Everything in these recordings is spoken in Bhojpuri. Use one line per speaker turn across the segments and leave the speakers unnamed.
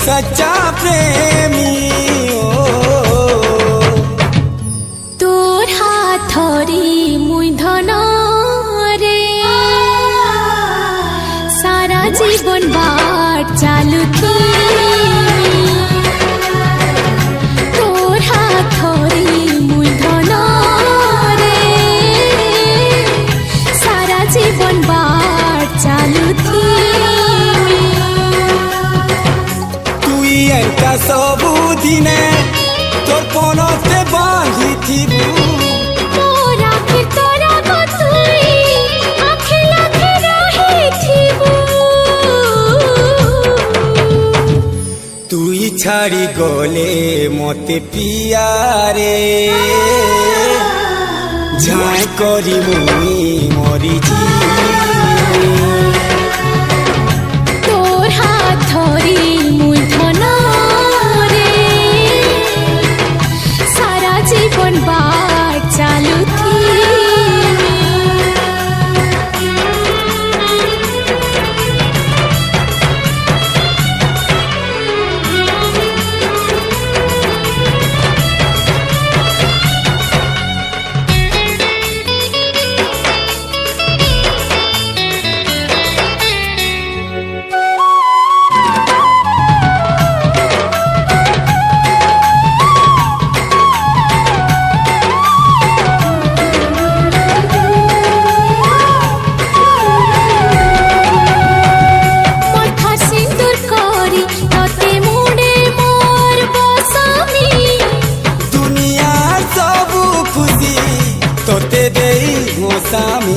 सच्चा प्रेमी
तोर हाथ धरी मुई धन रे सारा जीवन बाट चालू तोर हाथ धरी मुई धन रे सारा जीवन बाट चालू
तुई एंता सबुदिने तोर पनते बांधी थिबू
तोरा के तोरा को तुई आखे लाखे रही थिबू
तुई छाड़ी गले मते पिया रे झाए करी मुई मरी जी
तोर हाथ धरी मुई धन रे सारा जीवन बाट चालू
तोते देई गोसामी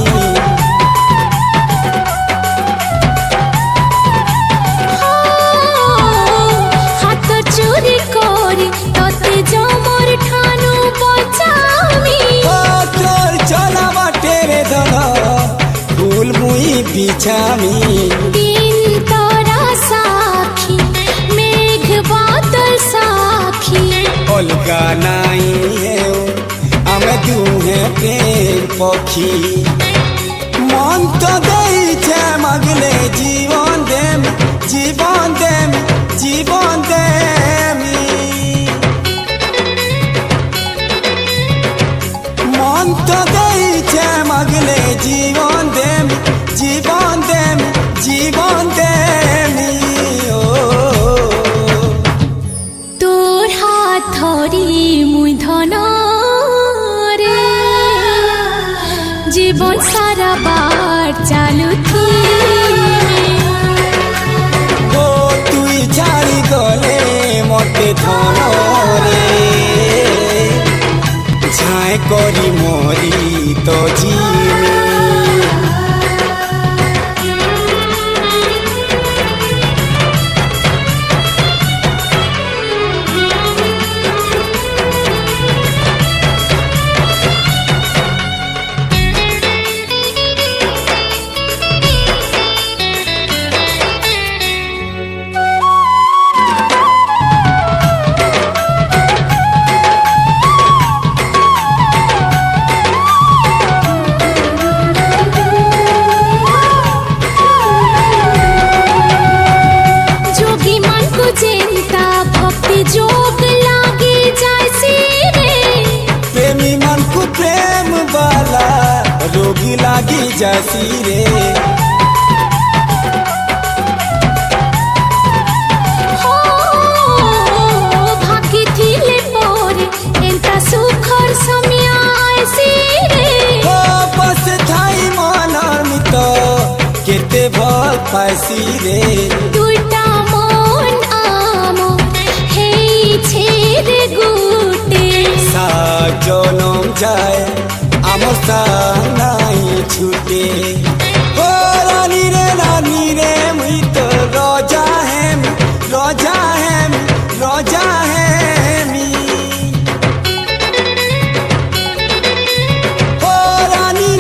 हाथ चोरी करी तोते जमर ठानु बचामी
तोर चला बाटे रे धरा फूल मुई बिछामी
दिन तोरा साखी मेघ बादल साखी
अलगा नाई आमे दुहे प्रेम पक्षी मन तो देइछे मगले जीवन देम जीवन देम जीवन देमी मन तो देइछे मगले जीवन देम जीवन देम जीवन देमी
तोर हाथ धरी मुई धन जीवन सारा बाट चालू
ओ तुई छाड़ी गले मते धन रे झाए करी मरी तो जीवी
जोग लागे जैसी रे
प्रेमी मन को प्रेम वाला रोगी लागी जैसी रे
हो भागी थिले मोरे एंता सुखर समिया ऐसी रे
हो बस थाई मनर मित केते भल पासी रे
दुटा मन आमो ছেড়ে গুটে
জনম যায় আমার সানাই ছুটে ও রানী রে মুই তো রজা হেম রজা হেম রজা হেমি ও রানী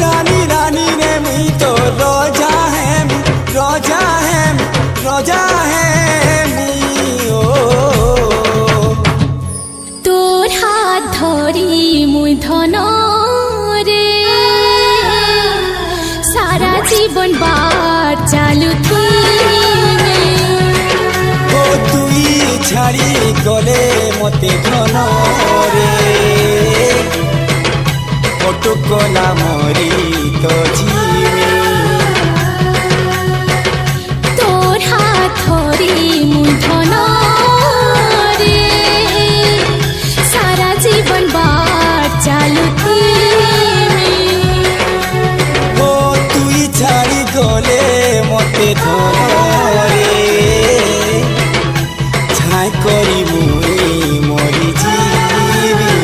রে মুই তো রজা হেম রজা হেম রজা হেমি ও
তোর হাত ধরি মুই ধন রে সারা
मते घन रे फटकला मरी तो जीवे
তোর হাত ধরি মুই ধন রে সারা জীবন বাট চালুতি
ओ तुई छाड़ी गले मते धन रे छाई करी मुई मरी जीवे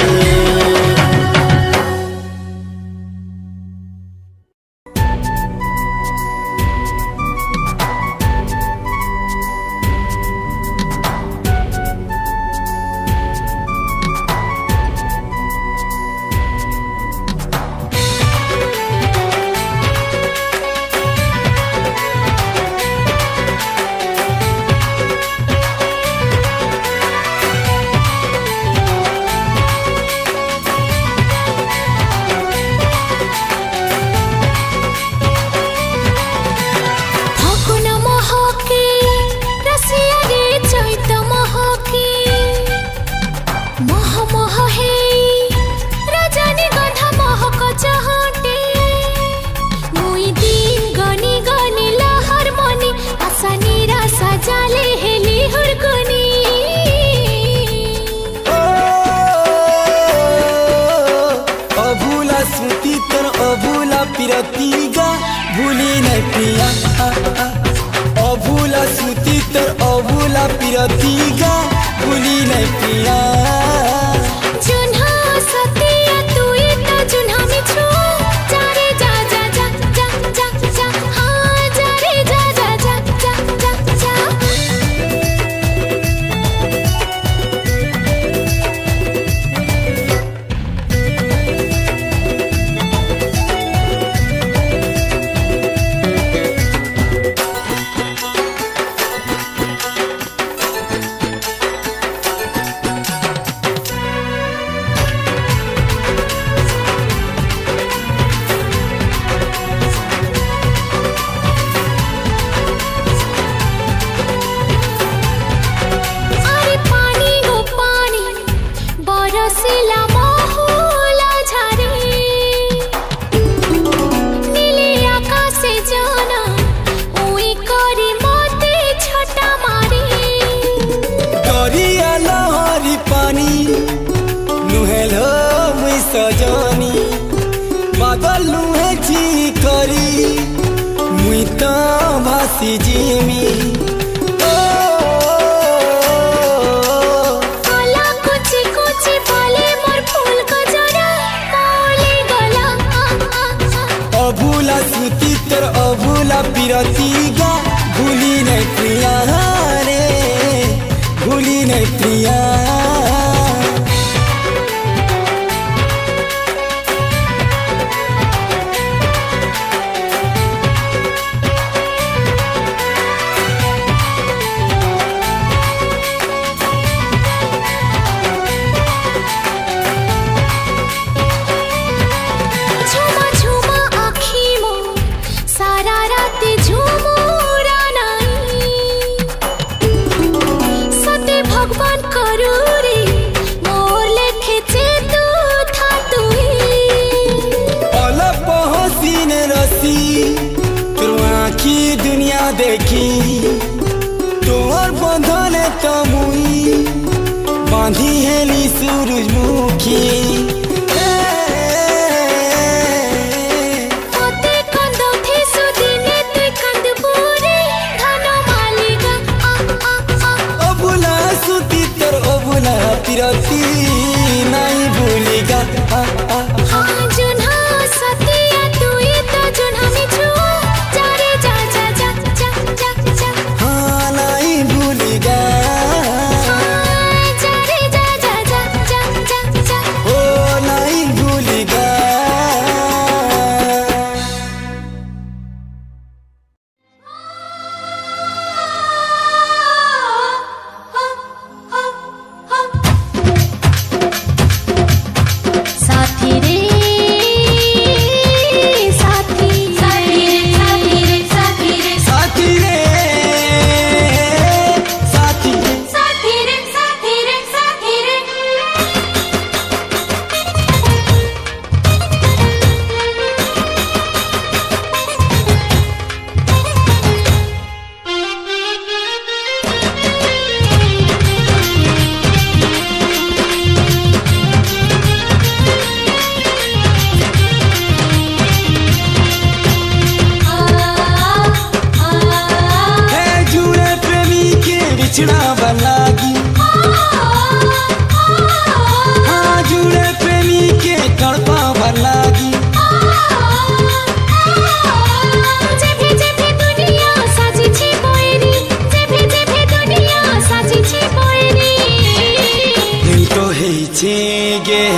ফাগুন মহকে রসিয়া রে চৈত মহকে মহ মহ হেই রজনী গন্ধা মহক চহটে মুই দিন গনি গনি লহর মনি আশা নিরাশা জালে হেলি হুরকুনি
अभूला स्मृति तर अभूला पिरतीगा भूली नहीं प्रिया अभूला स्मृति तर अभूला पिरतीगा भूली नहीं प्रिया
जुन्हा सतिया तुई तो जुन्हा मिछु जारे जा जा जा जा जा जा हाँ जारे जा जा जा जा जा जा अरे पानी गो पानी बरसिला महुला झारे नीले आकाशे जाना उई करी मते छटा मारे
दरिया लहरी पानी नुहेलो मुई सजनी बादल नुहे जी करी मुई तो भासी जिमी
गला कुची कुची बोले मोर फूल को जरा मोले गला
अभूला स्मृति तर अभूला पिरतीगा भूली नहीं प्रिया रे भूली नहीं प्रिया
झुमा झुमा आखी मो सारा रात झुमो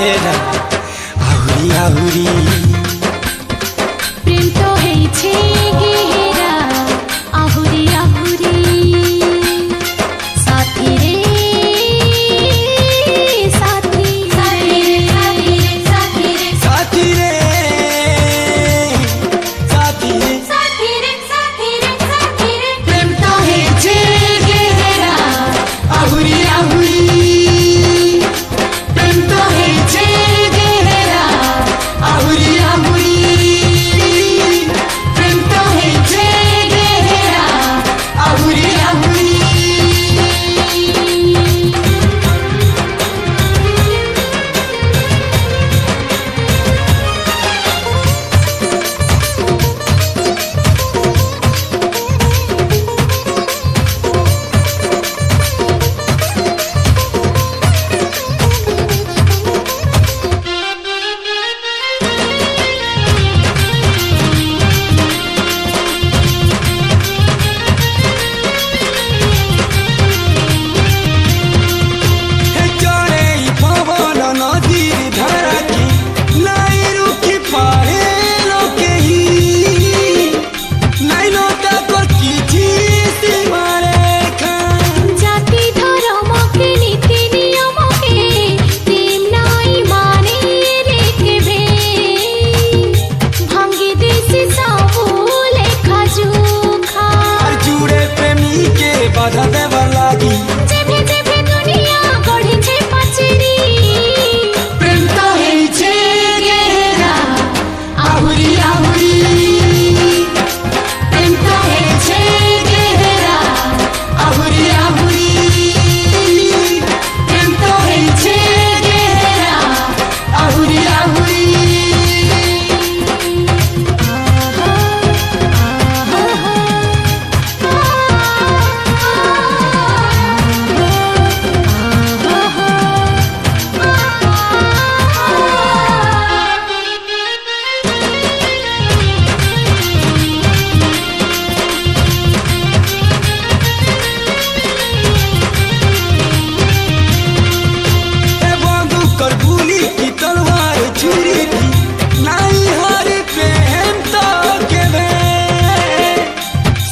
গেহেরা আহুরি আহুরি
প্রেম তো হয়েছে গেহেরা আহুরি আহুরি সাথী রে সাথী সাথী সাথী
সাথী রে সাথী রে
সাথী রে সাথী রে সাথী রে প্রেম তো হয়েছে গেহেরা আহুরি আহুরি প্রেম তো হয়েছে গেহেরা আহুরি আহুরি প্রেম তো হয়েছে গেহেরা আহুরি আহুরি
চড়ে পবন নদীর ধারা কি নাই রুখি পারে লোকেহি নাই লোকা কিছু সীমারেখা
জাতি ধর্মকে নীতি নিয়মকে প্রেম নাই মানে রেখেবে ভাঙ্গি দিছি সবু লেখা জোখা
আর জুড়ে প্রেমীকে বাধা দেবার লাগি
যেভে যেভে দুনিয়া গড়েছে পাচেরি
প্রেম তো হয়েছে গেহেরা
আহুরি আহুরি প্রেম তো হয়েছে গেহেরা আহুরি আহুরি প্রেম তো হয়েছে গেহেরা আহুরি আহুরি
এ বন্দুকর গুলি কি তলওয়ার ছুরি কি নাই হারি প্রেম তো কেবে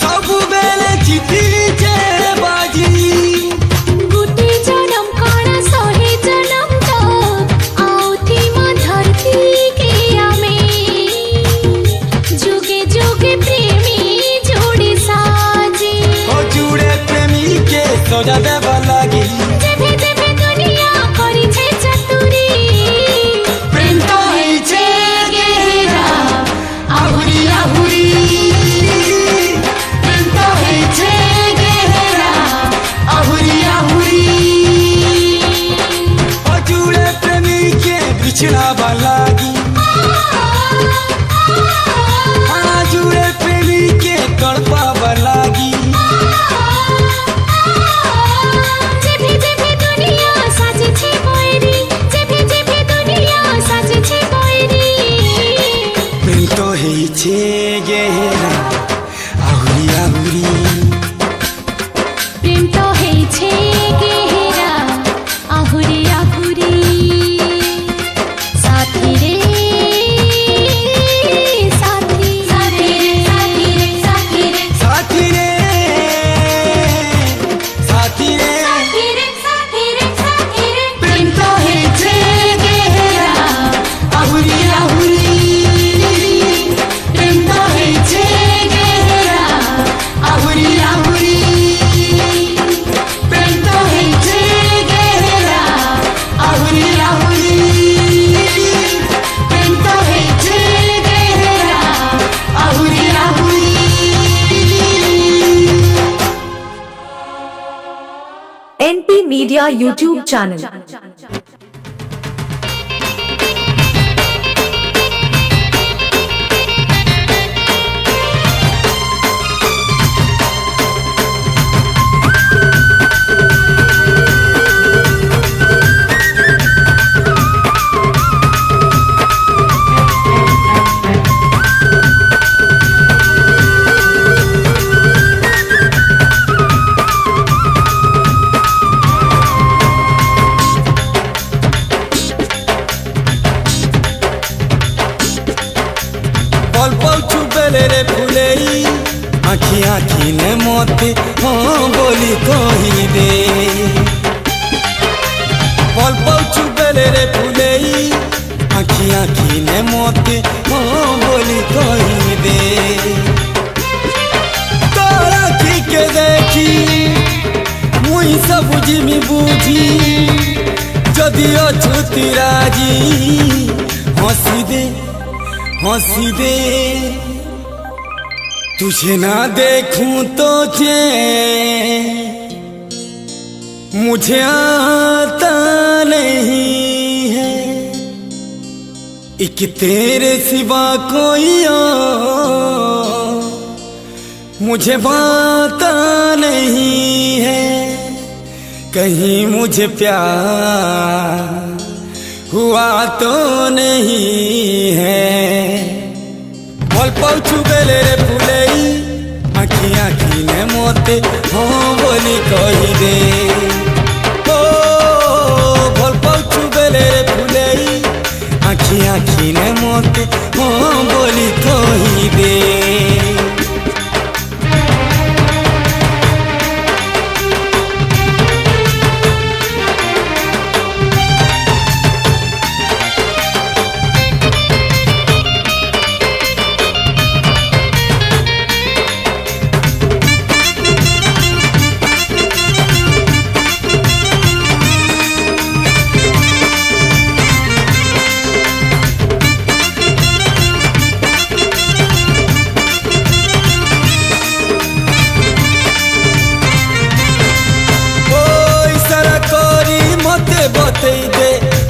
ସବୁବେଳେ জিতিছে বাজি
गुटी जनम काना सोहे जनम तो आउथी मां धरती के आमे जुगे जुगे प्रेमी जोड़ी साजी
ও জুড়ে প্রেমীকে সজা দেবার লাগি
जेभे जेभे दुनिया करिছে चतुरी
প্রেম তো হয়েছে গেহেরা আহুরি আহুরি প্রেম তো হয়েছে গেহেরা আহুরি আহুরি ও জুড়ে প্রেমীকে বিছড়াবার লাগি জুড়ে প্রেমীকে তড়পাবার লাগি
जेभे जेभे दुनिया साजेছে বৈরি जेभे जेभे दुनिया साजेছে বৈরি
প্রেম তো হয়েছে গেহেরা আহুরি আহুরি
প্রেম তো হয়েছে গেহেরা আহুরি আহুরি সাথী রে সাথী সাথী রে সাথী রে
সাথী রে সাথী রে
সাথী রে সাথী রে সাথী রে প্রেম তো হয়েছে গেহেরা
আহুরি আহুরি
প্রেম তো হয়েছে গেহেরা
আহুরি আহুরি
প্রেম তো হয়েছে গেহেরা
আহুরি আহুরি
প্রেম তো হয়েছে গেহেরা
আহুরি আহুরি
NP Media YouTube channel.
भल पाउछु बेले रे फुलेई आखी आखी ने मोते हाँ बोली कही दे भल पाउछु बेले रे फुलेई आखी आखी ने मोते हाँ बोली कही दे तोरा आखी के देखी मुई सब जिमी बुझी जदि अछुति राजी हंसी दे तुझे ना देखूं तो मुझे आता नहीं है एक तेरे सिवा कोई और मुझे बाता नहीं है कहीं मुझे प्यार हुआ तो नहीं है भल पाउछु बेले रे फुलेई आखी आखी ने मोते हाँ बोली कही दे ओ भल पाउछु बेले रे फुलेई आखी आखी ने मोते हाँ बोली कही दे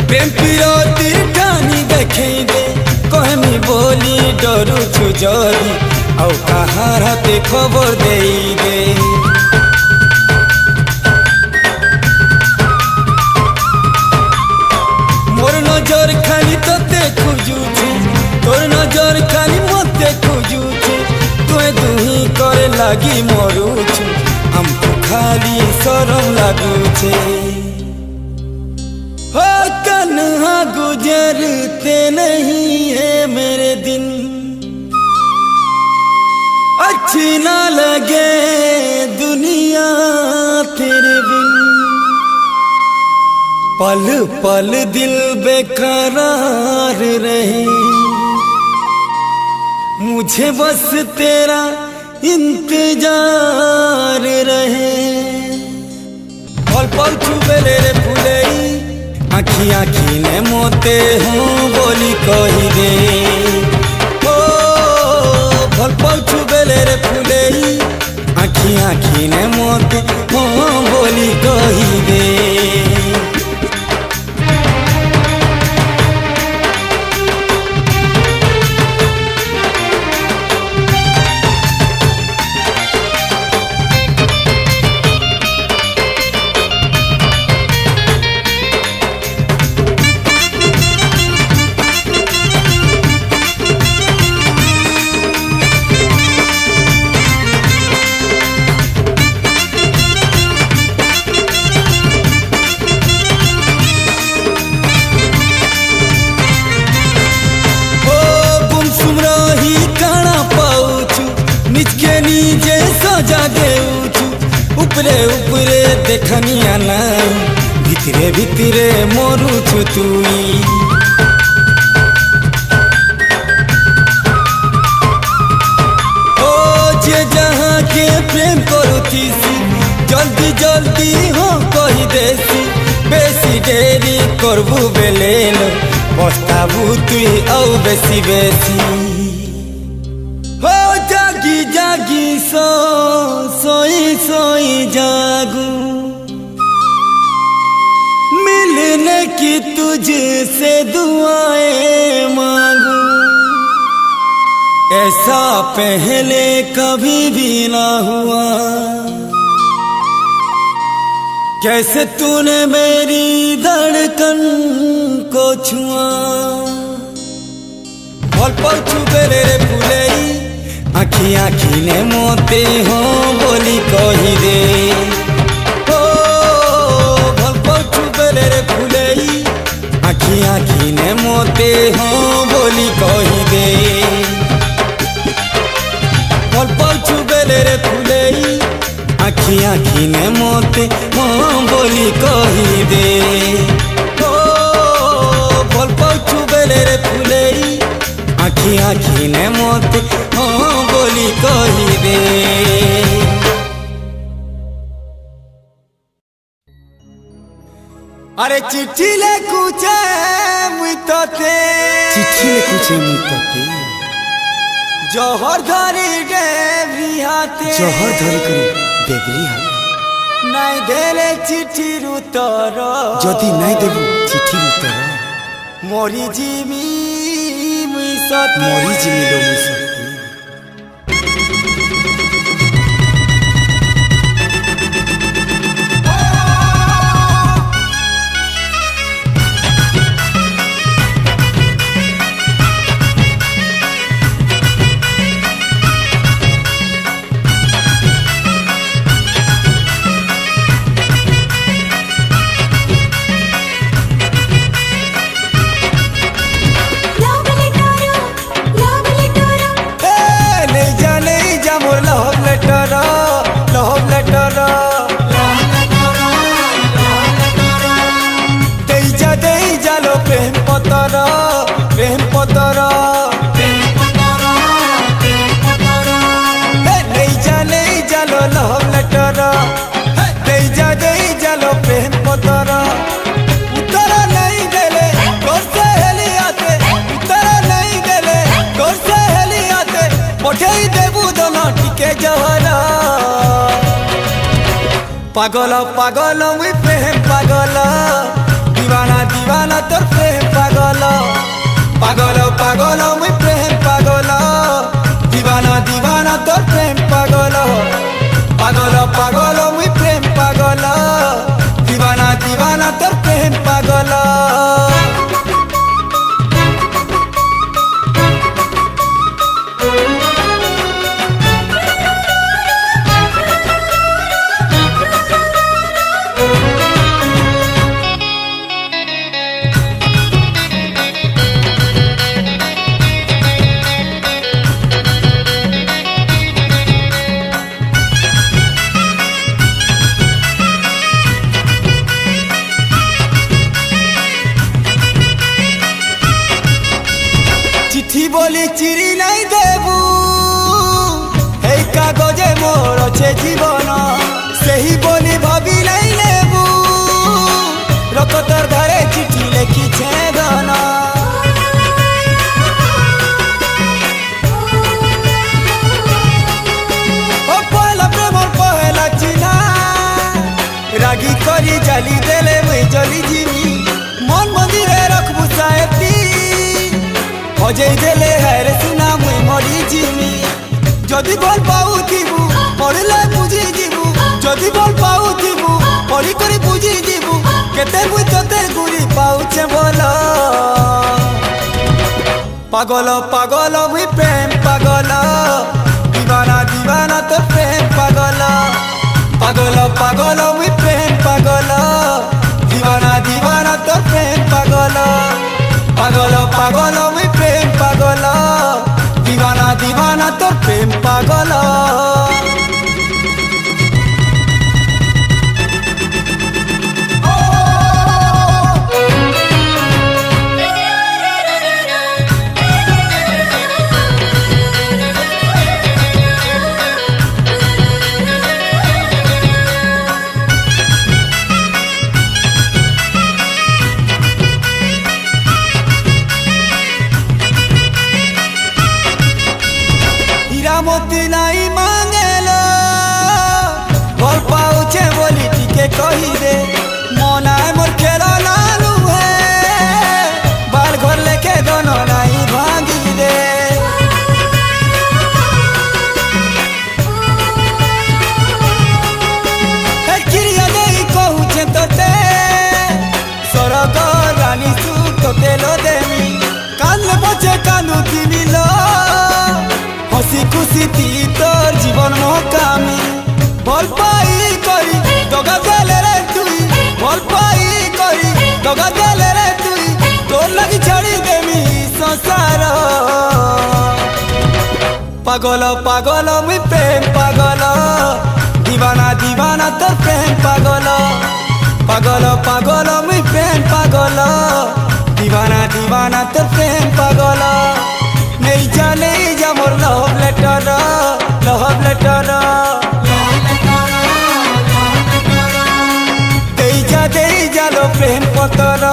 प्रेम पिरोती ठानी देखे दे कहमी बोली डरू छु जरी औ कहार हाथे खबर दे दे मोर नजर खाली तोते खोजू छे तोर नजर खाली मते खोजू छे तुए दुही करे लागी मरू छु हमको खाली शरम लागू छे हो कन्हा गुजरते नहीं है मेरे दिन अच्छी ना लगे दुनिया तेरे बिन पल पल दिल बेकरार रहे मुझे बस तेरा इंतजार रहे भल पाउछु बेले रे फुलेई आखी आखी ने मोते हूँ बोली कही दे ओ भल पाउछु बेले रे फुलेई आखी आखी ने मोते हूँ बोली कही दे उपरे उपरे देखनिया नाई भितरे भितरे मोरू छु तुई ओ जे जहाँ के प्रेम करुती सी जल्दी जल्दी हो कही देसी बेसी देरी करबू बेलेन पछताबू तुई औ बेसी बेसी हो जागी जागी सोई सोई जागू मिलने की तुझसे दुआएं मांगू ऐसा पहले कभी भी ना हुआ कैसे तूने मेरी धड़कन को छुआ भल पाउछु बेले रे फुलेई आखी आखी ने मोते हो बोली कही दे ओ भल पाउछु बेले रे फुलेई आखी आखी ने मोते हो बोली कही दे आखी आखी ने मोते हाँ बोली कही दे ओ भल पाउछु बेले रे फुलेई आखी आखी ने मोते हाँ बोली कही दे अरे चिट्ठी ले कुचे मुइतते चिट्ठी ले कुचे मुइतते जहर धरी देवरी हाथे जहर धरी करी देवरी हाथे नाई देले चिट्ठी रुतर जदि नाई देबु चिट्ठी रुतर मोरी जिमी मुइसते लो मुइसते पागल पागल मुई प्रेम पागल दीवाना दीवाना तोर प्रेम पागल पागल पागल मुई प्रेम पागल दीवाना दीवाना तोर प्रेम पागल पागल पागल मुई प्रेम पागल दीवाना दीवाना तोर प्रेम पागल चिट्ठी बोली चिरी नहीं देबू हे कागजे मोर छे जीवन सही बोली भाभी नहीं लेबू रकतर घरे चिट्ठी लेखी छे धन ओ पहला प्रेम पहला चिन्हा रागी करी जाली देले मुई जली जीवी मन मंदिरे रखबू साहेबी हजे देले हेरे सुना मुई मरी जिमी जदि भल पाउथिबु पढ़ले बुझी जीबु जदि भल पाउथिबु पढ़ी करी बुझी जीबु केते मुई तते गुरी पाउछे बोल पागल पागल मुई प्रेम पागल दीवाना दीवाना तो प्रेम पागल पागल पागल मुई प्रेम पागल दीवाना दीवाना तो प्रेम पागल पागल पागल मुई प्रेम पागल दीवाना दीवाना तो प्रेम पागल मोती नहीं मांगेलो भल पाउछे बोली टिके कही दे मना मोर खेला नालू है बाल घर लेके दोनों नहीं भांगी दे किरिया नहीं कहूछे तोते सरग रानी सु तोते लो देमी कान बचे कानू तिमी लो हसी खुशी थी तोर जीवन मोकामी भल पाई करी दगा देले रे तुई भल पाई करी दगा देले रे तुई तोर लगी छड़ी देमी संसार पागल पागल मुई प्रेम पागल दीवाना दीवाना तो प्रेम पागल पागल पागल मुई प्रेम पागल दीवाना दीवाना तो प्रेम पागल नहीं जा मोर लव लेटर दे जा लो प्रेम पतर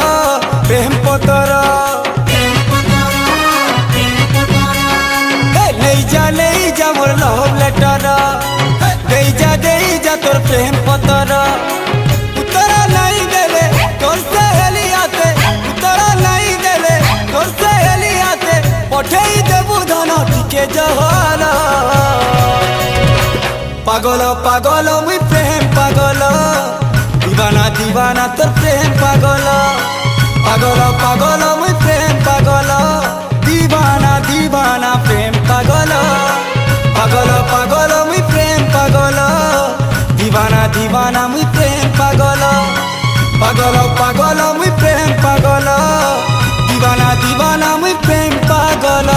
नहीं जा मोर लव लेटर दे जा तोर प्रेम पतर उतरा नहीं देले तोर सहेली आते उतरा नहीं देले तोर सहेली आते पठेई देबू धन टिके जहाला पागल पागल मुई प्रेम पागल दीवाना दीवाना तोर प्रेम पागल पागल पागल मुई प्रेम पागल दीवाना दीवाना प्रेम पागल पागल पागल मुई प्रेम पागल दीवाना दीवाना मुई प्रेम पागल पागल पागल मुई प्रेम पागल दीवाना दीवाना मुई प्रेम पागल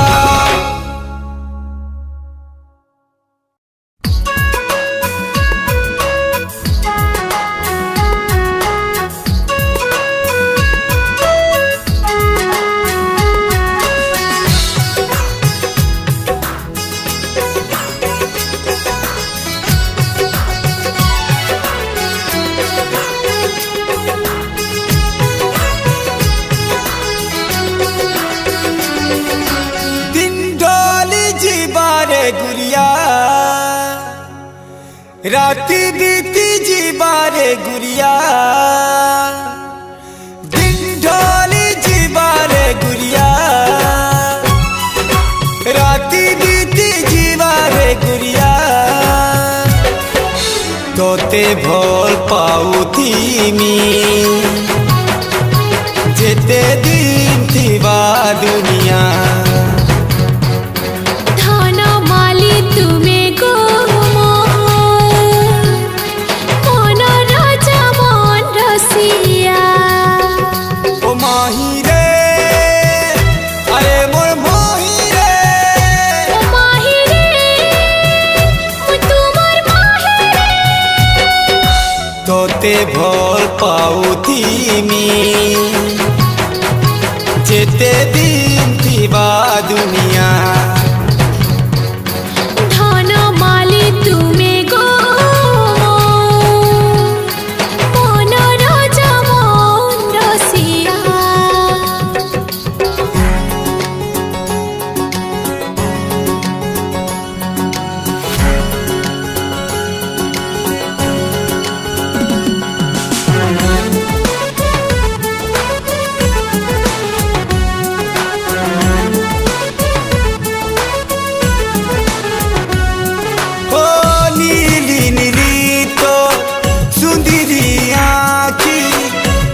राती बीती जीवारे गुड़िया दिन ढोली जीवारे गुड़िया राती बीती जीवारे गुड़िया तोते भोल पाउती मी जेते दिन थीवा दुनिया भोल पाउती मी जेते दिन थीवा दुनिया
धन माली तुमे गो मन राजा मन रसिया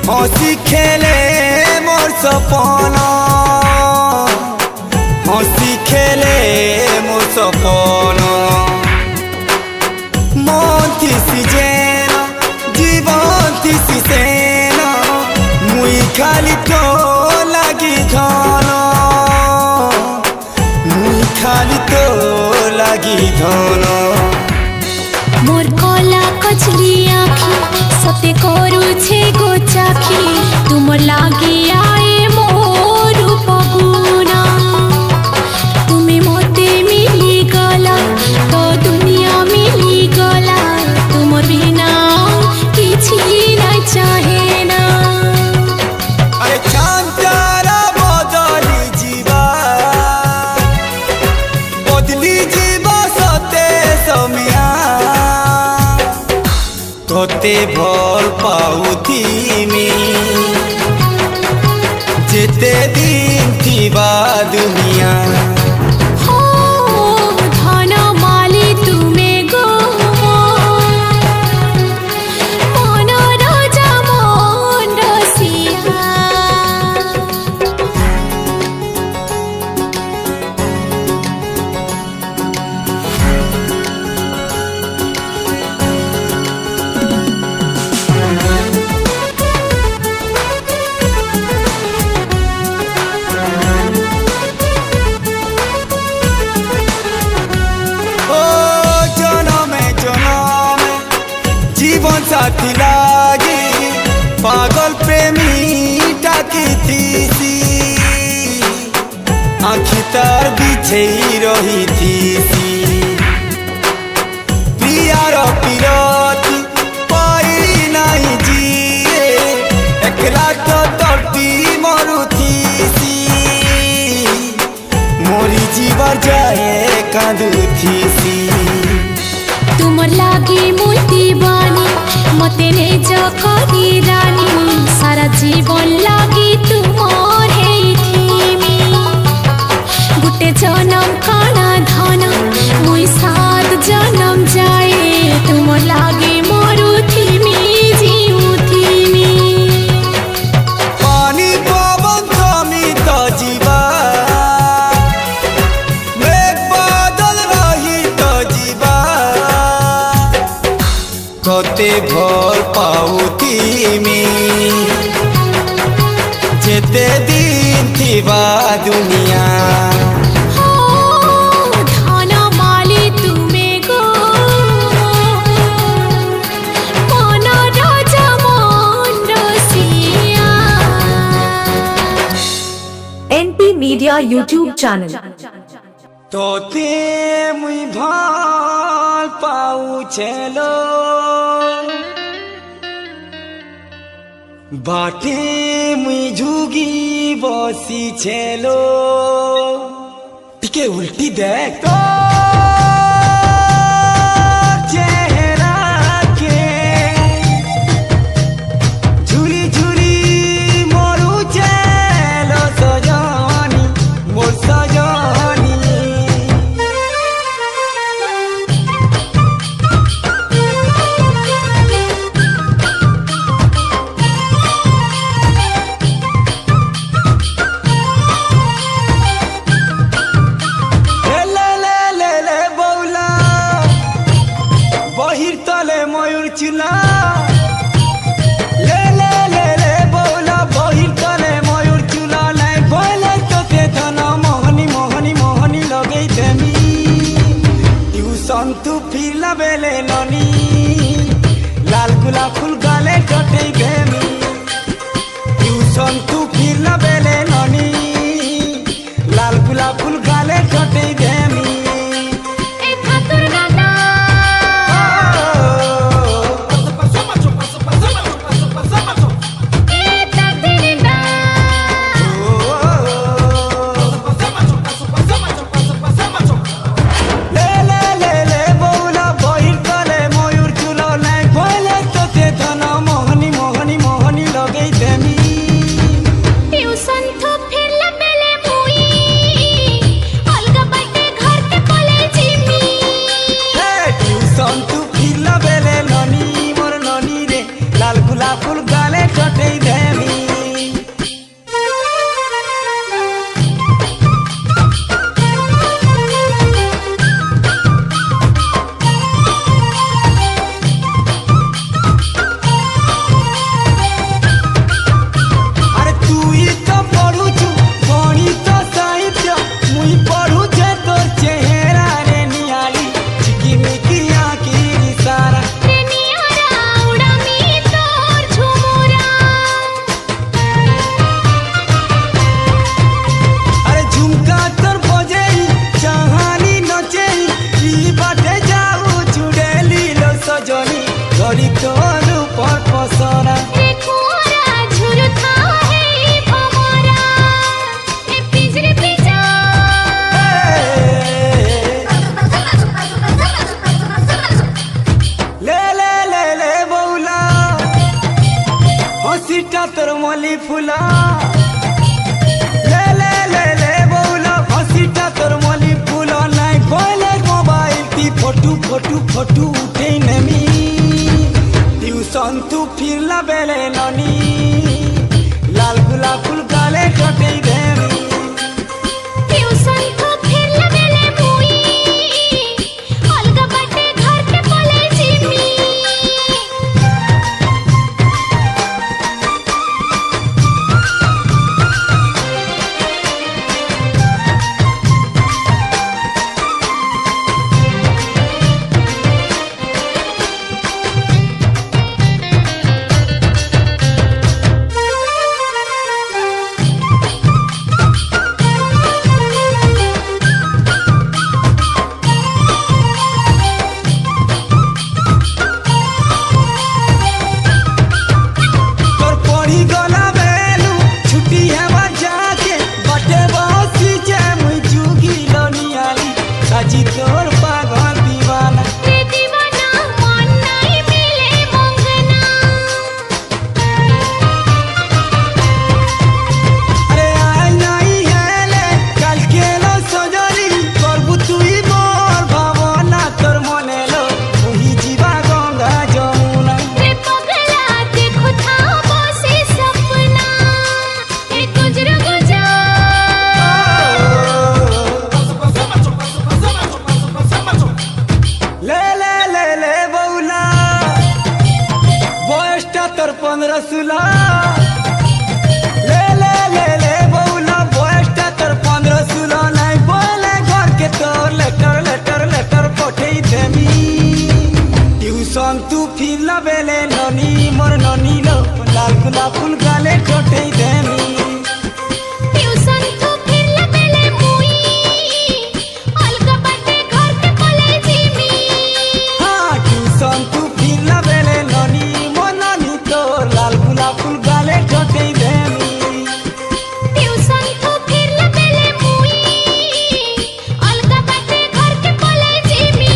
हंसी खेले मोर सपन हंसी खेले मोर सपन मन थी जेन जीवन थी सेन मुई खाली तो लगी धन मुई खाली तो लगी धन
मोर कला कचली आखी सते करू छे गो चाखी तुम लागी आए मोर पगुना तुम्हें मोते मिली गला तो दुनिया मिली गला तुम बिना किछि नहीं चाहे ना
अरे चांतारा बदली जीवा सते समिया तोते भोल पाउती मी जेते दिन थीवा दुनिया
धन माली तुमे गो मन राजा मन रसिया
साथी लागी पागल प्रेमी डाकिथिसी आँखी तार बिछे रही थी प्रियार पीरती पाई नहीं जिए एकला तो तड़पी मरुथी मोरी जीवर जाए कांदुथी
तुमर लागी मुई बानी मते ने जखरी रानी सारा जीवन लागी तुमर हेथिमी गुटे जन्म काना धन मुई 7 जन्म जाए तुमर लागी मरुथिमी जीउथिमी
पानी पवन थमी तो जीवा मेघ बादल रही तो जीवा कते भर पाउतिमी जेते दिन थिबा दुनिया
धन माली तुमे गो मन राजा मन रसिया
NP Media YouTube channel.
तोते मुई भाल पाऊ छेलो बाटे मुई झुगी बसी छेलो टिके उल्टी देख तो चेहरा के झुरी झुरी मोरू छेलो सजानी मोर सजानी मयूर चुला ले ले ले ले बोला बहिर तले मयूर चुला नहीं बोले तो ते धना मोहनी मोहनी मोहनी लगे देमी ट्यूशन तू फिर लबेले ननी लाल गुला फूल गाले कटे देमी ट्यूशन तू फिर लबेले ननी लाल गुला फूल गाले कटे देमी फूल गाले कटे देमी अरे तू ही तो पढ़ू छु गणित साहित्य मुई पढ़ू छे तोर चेहरा रे नियाली चिकी मिकी आँखी सारा तोर मोली फूला ले ले ले ले बोला हसीटा तोर मोली फूला नहीं बोले मोबाइल ती फोटू फोटू फोटू उठे नमी ट्यूशन तू फिर लबेले ननी लाल गुला फूल गाले कटे देमी বেলে ননি মোর ননি লো লাল গোলাপ ফুল গালে ঠোঁটেই দেমি
টিউশন তো ফিরলে বেলে মুই অলগা বাটে ঘর কে পলে জিমি
হ্যাঁ টিউশন তু ফিরলা বেলে ননি মোর ননি তো লাল গোলাপ ফুল গালে ঠোঁটেই দেমি
টিউশন তো ফিরলে বেলে মুই অলগা বাটে ঘর কে পলে জিমি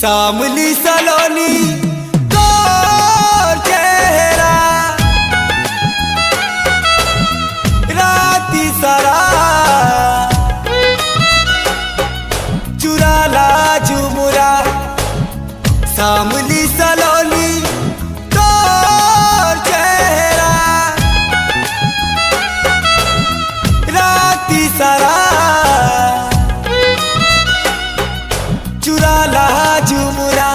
सामली सलोनी तोर चेहरा राती सारा चुराला झुमुरा सामली सलोनी तोर चेहरा राती सारा चुराला झुमुरा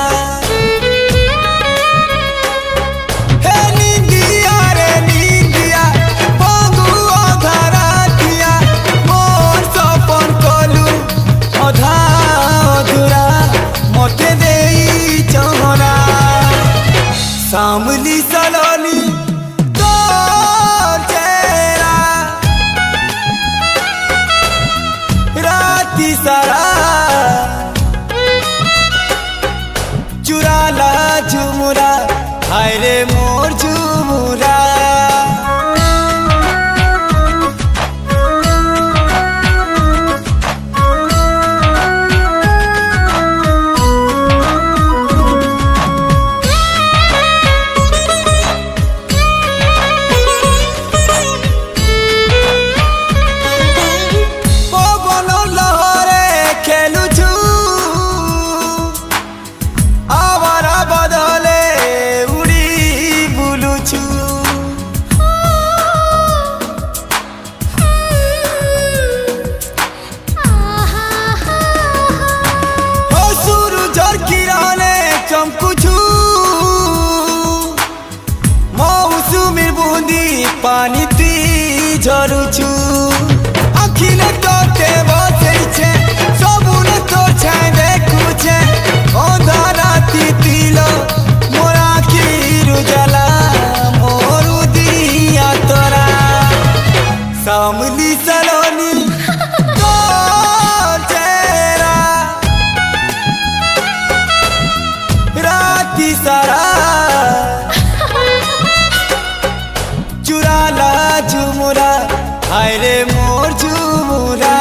हे निंदिया रे निंदिया बंगु अधारा दिया मोर सपन कलु अधा अधूरा मते देई चहरा सामली सलोनी तोर चेहरा राती सारा चुराला झुमुरा हाय रे मोर झुमुरा पवन लहरे खेलुछु आवारा बदले उड़ी बुलुछु ओ सूरजर किरणे चमकुछु मौसुमीर बुंदी पानीती झरुछु आखिले तोते बसेइछे सबुने तोर छाय देखुछे अंधाराती तिलो मोर आखिर उजाला मोर उदिया तोरा सामली सलोनी तोर चेहरा राती सारा चुराला झुमुरा हाय रे मोर झुमुरा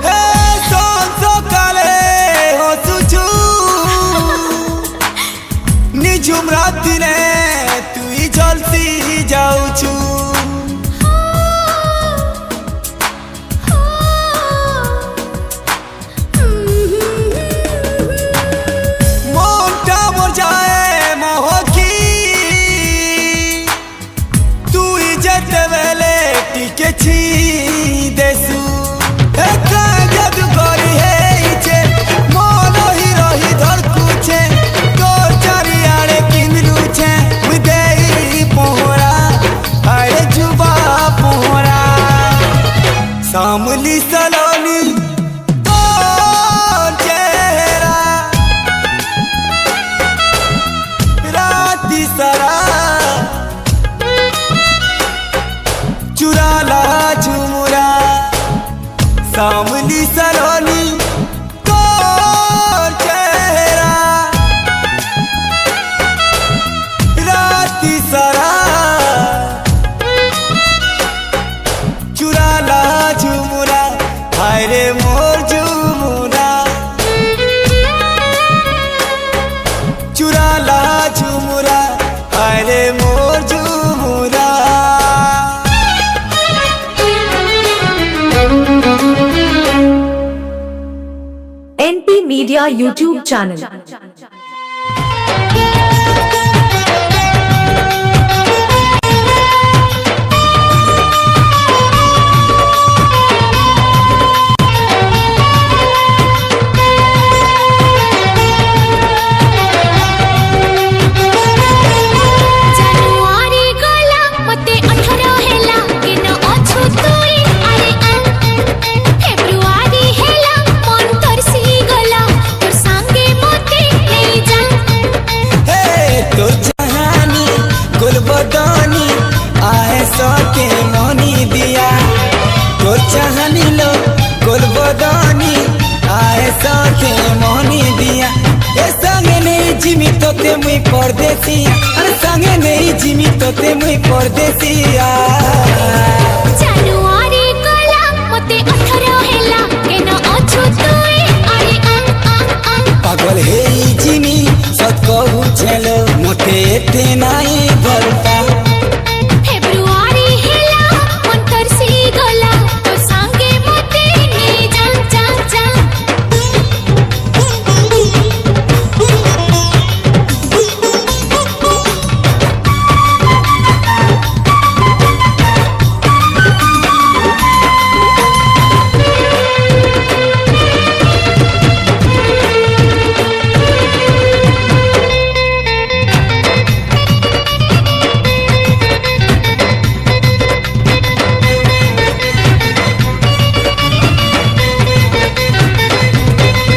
हे सकाले हसुछु निझुम रातिरे तुई जलती जाउछु মনটা মোর যায় মহকি তুই যেতে বেলে টিকেছি দেশু একা জাদু করি হেইছে মন হি রহি ধরকুছে তোর চারিয়াড়ে কিমলুছে মুই দেই পোহরা আরে যুবা পোহরা সামলি সলোনি তোর চেহারা রাতি সারা चुराला झुमुरा
YouTube channel.
ଜାନୁଆରୀ ଗଲା ମତେ 18 ହେଲା କେନ ଅଛୁ ତୁଇ ଆରେ ଫେବୃଆରୀ ହେଲା ମନ ତରସି ଗଲା ତୋର ସାଙ୍ଗେ ମତେ ନେଇ ଯା
हे तो जहानी गुलबदनी आए सके मोनी दिया तो चाहनी लो गुलबदनी आए सके मोनी दिया ए संगे नहीं जिमी तोते मुई परदेसी अरे संगे नहीं जिमी तोते मुई परदेसिया
ଜାନୁଆରୀ ଗଲା ମତେ 18 ହେଲା କେନ ଅଛୁ ତୁଇ ଆରେ
पागल हे जिमी सत कहू छेलो मोते एते नाई भलपा
ଫେବୃଆରୀ ହେଲା ମନ ତରସି ଗଲା ତୋର ସାଙ୍ଗେ ମତେ ନେଇ ଯା ଯା ଯା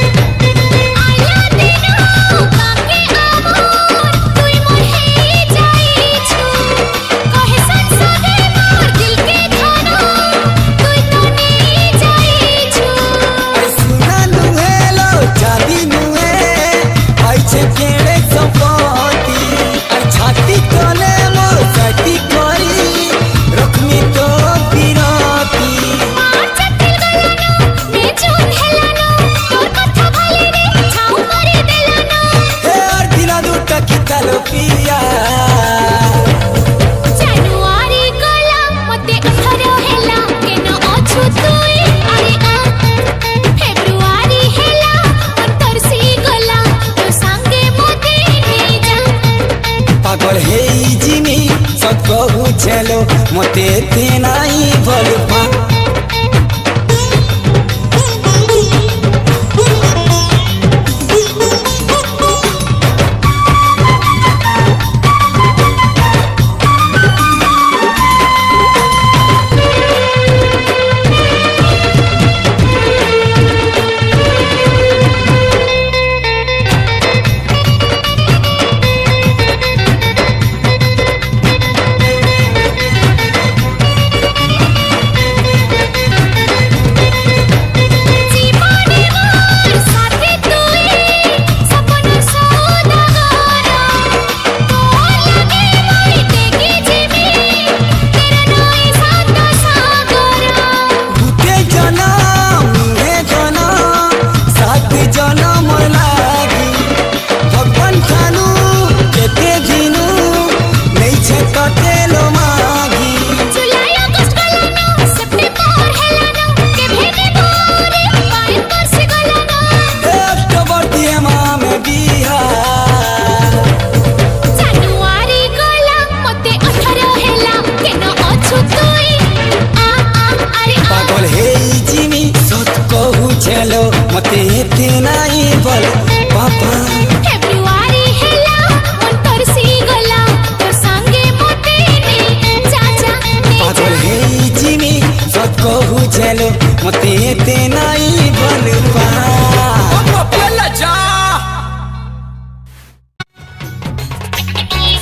आया दिनो काके आमोर तुई मोर हे जाईछु कहे संसदे मोर दिल के धानो तुई तो नहीं जाईछु
सुना नुहेलो चांदी नुहे आइछे केड़े संपत्ति আর ছাতি তলে মোর সাথী করি রকমি তো বিরতি
मार चटिल गलानो ने चुन हेलानो तोर कथा भाले रे छाऊ मारी देलानो
হে আর দিনা দুটা কি তালো পিয়া
ଜାନୁଆରୀ ଗଲା ମତେ 18 ହେଲା କେନ ଅଛୁ ତୁଇ ଆରେ ଫେବୃଆରୀ ହେଲା ମନ ତରସି ଗଲା ତୋ ସାଙ୍ଗେ ମତେ ନେଇ ଯା
পাগল হেই জিমি সত कहू छेलो मोते एते नाई भलपा
জীবনে মোর সাথে তুই সপন সৌদাগর তোর লাগে মই দেখি জিমি তেরা নই সাত সাগর
ভূতে জনম হে জনম সাত জনম লাগি ভগবান খানু কেতে দিনু নেইছে ততে লো মাগি
जुलाई अगस्त गलानो सेप्टेम्बर हेलानो के भेने मोरे पारे तरसी गलानो
হে অক্টোবর দিয়ে মামে বিহা
জানুয়ারি গলা মতে 18 হেলা কেন অछु তুই আরে
পাগল হেই জিমি সত कहू छेलो मते एते नाई भल पापा
ফেব্রুয়ারি হেলা মন তরসি গলা তোর সঙ্গে মতে নেই যা যা নেই
पागल हेई जिमी सत कहू छेलो मते एते नाई भलपा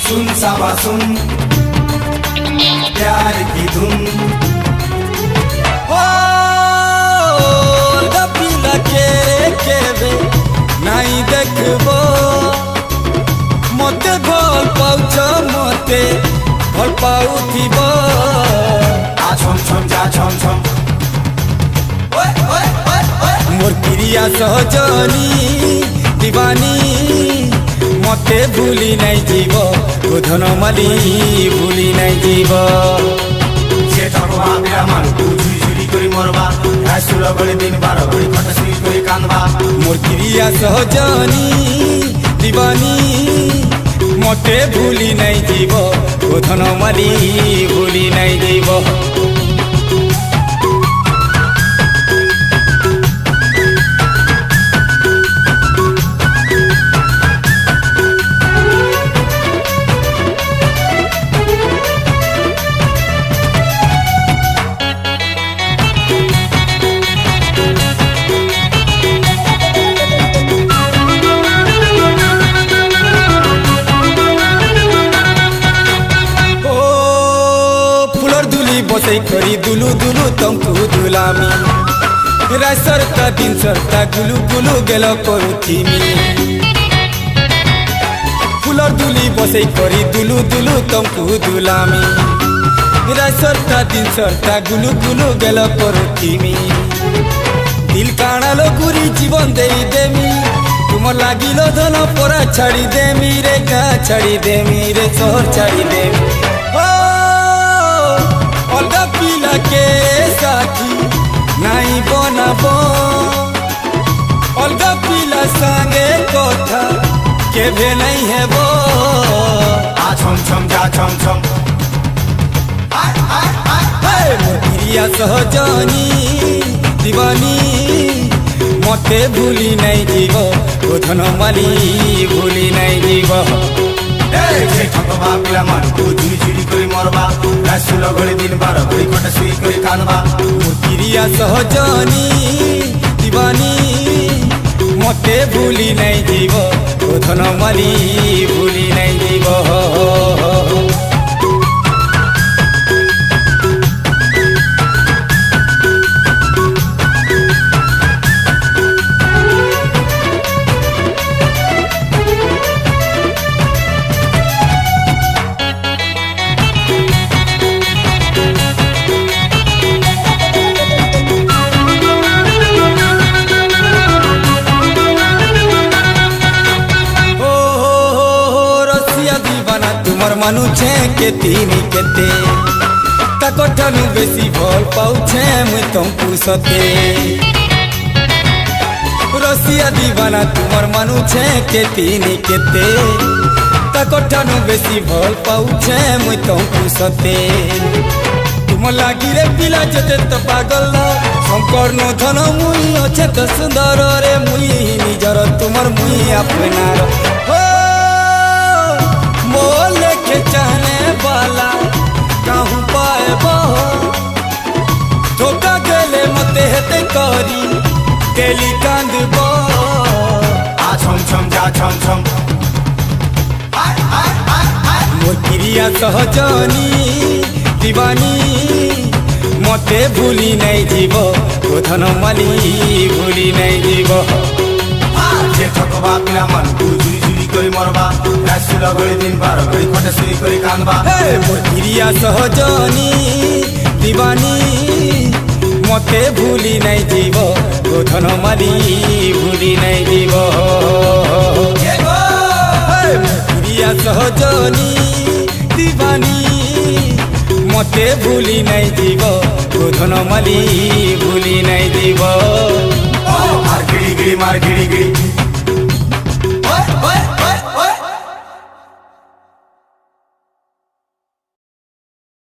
सुन सावा सुन प्यार की धुन ओ दपिला केबे नाई देखबो मते भल पाउछ मते भल पाउथिबो आ छम छम जा छम छम मोर प्रिया सहजनी दीवानी मते भूली नहीं जीव गोधन माली भूली नहीं जीव
से थकवा मेरा मान झुरी झुरी करी मरवा রাসুল গড়ি দিন 12 ঘড়ি খটা শুই করে কান্দবা
মোর ক্রিয়া সহজনী দিবানী মতে ভুলি নাই জীব ও ধনমালি ভুলি নাই জীব বসাই করি দুলু দুলু তমকু দুলামি রায় সরতা দিন সরতা গুলু গুলু গেল করুথিমি ফুলর দুলি বসাই করি দুলু দুলু তমকু দুলামি রায় সরতা দিন সরতা গুলু গুলু গেল করুথিমি দিল কাণালো গুরি জীবন দেই দেমি তুমর লাগিল ধন পরা ছাড়ি দেমি রে গা ছাড়ি দেমি রে শহর ছাড়ি দেমি अलगा पिला के साथी नहीं बनाब अलगा पिला संगे कथा केभे नहीं हेब
आ छम छम जा छम छम
मोरिया सहजनी दीवानी मते भूली नहीं जीव ओ धनमाली भूली नहीं जीव
যে ঠকবা পিলা মান ঝুড়ি ঝুড়ি করে মরবা রাসুল গড়ি দিন 12 ঘড়ি খটা শুই করে কান্দবা
মোর ক্রিয়া সহজনী দিবানী মতে ভুলি নাই জীব ও ধনমালি ভুলি নাই জীব मानु छे के तीनी केते ताको ठानु बेसी भल पाउ छे मुई तुमको सते रसिया दीवाना तुमर मानु छे के तीनी केते ताको ठानु बेसी भल पाउ छे मुई तुमको सते तुम लागी रे पिला जते तो पागल शंकर नो धन मुई अच्छे तो सुंदर रे मुई निजर तुमर मुई अपनार मोले के चाहने वाला कहूँ पाए धोखा गेले मते हेते करी तेली कांदब
आ छम छम जा छम छम
मोर क्रिया सहजनी दीवानी मते भूली नहीं जीव ओ धनमाली भूली नहीं जीव
যে ঠকবা পিলা মান ঝুড়ি ঝুড়ি করে মরবা রাসুল গড়ি দিন 12 ঘড়ি খটা শুই করে কান্দবা
মোর ক্রিয়া সহজনী দিবানী মতে ভুলি নাই জীব ও ধনমালি ভুলি নাই জীব ক্রিয়া সহজনী দিবানী মতে ভুলি নাই জীব ও ধনমালি ভুলি নাই জীব
মার গিড়ি গিড়ি মার গিড়ি গিড়ি